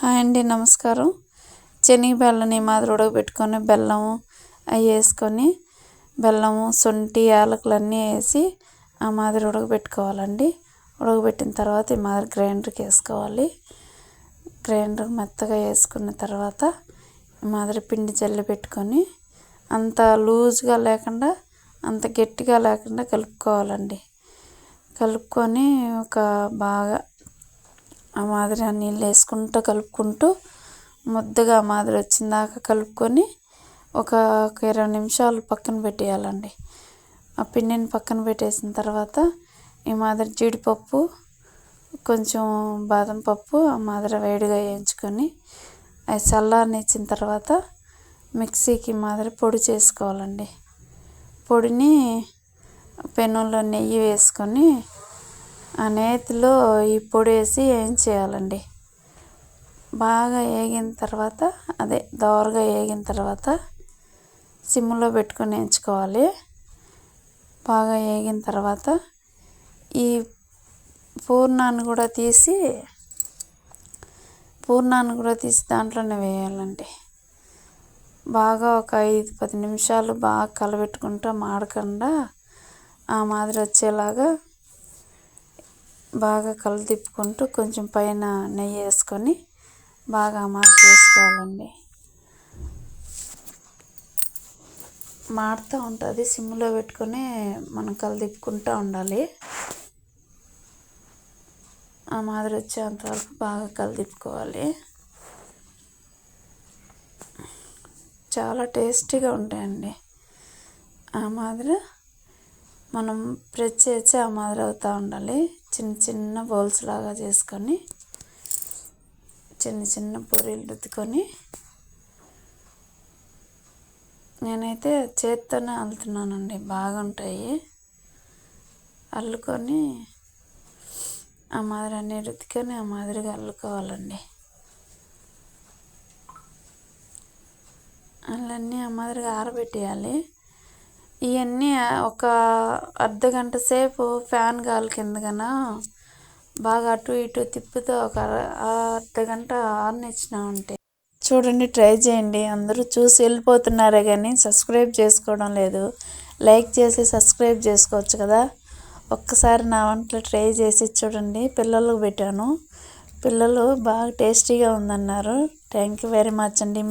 Hi అండి, నమస్కారం. శనగబెల్లని మాదిరి ఉడకబెట్టుకొని బెల్లము అవి వేసుకొని బెల్లము శొంఠి యాలకులు అన్నీ వేసి ఆ మాదిరి ఉడకబెట్టుకోవాలండి. ఉడకబెట్టిన తర్వాత ఈ మాదిరి గ్రైండర్కి వేసుకోవాలి. గ్రైండర్ మెత్తగా వేసుకున్న తర్వాత ఈ మాదిరి పిండి జల్లి పెట్టుకొని అంత లూజ్గా లేకుండా అంత గట్టిగా లేకుండా కలుపుకోవాలండి. కలుపుకొని ఒక బాగా ఆ మాదిరి నీళ్ళు వేసుకుంటూ కలుపుకుంటూ ముద్దగా ఆ మాదిరి వచ్చిందాకా కలుపుకొని ఒక 20 నిమిషాలు పక్కన పెట్టేయాలండి. ఆ పిండిని పక్కన పెట్టేసిన తర్వాత ఈ మాదిరి జీడిపప్పు కొంచెం బాదం పప్పు ఆ మాదిరి వేడిగా వేయించుకొని అవి చల్లారనిచ్చిన తర్వాత మిక్సీకి మాదిరి పొడి చేసుకోవాలండి. పొడిని పెనంలో నెయ్యి వేసుకొని ఆ నేతిలో ఈ పొడి వేసి వేయించేయాలండి. బాగా వేగిన తర్వాత దోరగా వేగిన తర్వాత సిమ్లో పెట్టుకొని వేయించుకోవాలి. బాగా వేగిన తర్వాత ఈ పూర్ణాన్ని కూడా తీసి దాంట్లోనే వేయాలండి. బాగా ఒక 5-10 నిమిషాలు బాగా కలబెట్టుకుంటూ మాడకుండా ఆ మాదిరి వచ్చేలాగా బాగా తిప్పుకుంటూ కొంచెం పైన నెయ్యి వేసుకొని బాగా చేసుకోవాలండి. మాడుతూ ఉంటుంది, సిమ్లో పెట్టుకొని మనం తిప్పుకుంటూ ఉండాలి. ఆ మాదిరి వచ్చేంతవరకు బాగా తిప్పుకోవాలి. చాలా టేస్టీగా ఉంటాయండి. ఆ మాదిరి మనం ప్రెస్ చేసి ఆ మాదిరి అవుతూ ఉండాలి. చిన్న చిన్న బౌల్స్ లాగా చేసుకొని చిన్న చిన్న పూరీలు రుద్దుకొని నేనైతే చేత్తోనే అల్లుతున్నానండి. బాగుంటాయి. అల్లుకొని ఆ మాదిరి అన్నీ రుద్దుకొని ఆ మాదిరిగా అల్లుకోవాలండి. అన్నీ ఆ మాదిరిగా ఆరబెట్టేయాలి. ఇవన్నీ ఒక అర్ధగంట సేపు ఫ్యాన్ గాలి కిందకన్నా బాగా అటు ఇటు తిప్పుతూ ఒక అర్ధగంట ఆరనిచ్చినామంటే చూడండి, ట్రై చేయండి. అందరూ చూసి వెళ్ళిపోతున్నారే కానీ సబ్స్క్రైబ్ చేసుకోవడం లేదు. లైక్ చేసి సబ్స్క్రైబ్ చేసుకోవచ్చు కదా. ఒక్కసారి నా వంటలు ట్రై చేసి చూడండి. పిల్లలకు పెట్టాను, పిల్లలు బాగా టేస్టీగా ఉందన్నారు. థ్యాంక్ యూ వెరీ మచ్ అండి.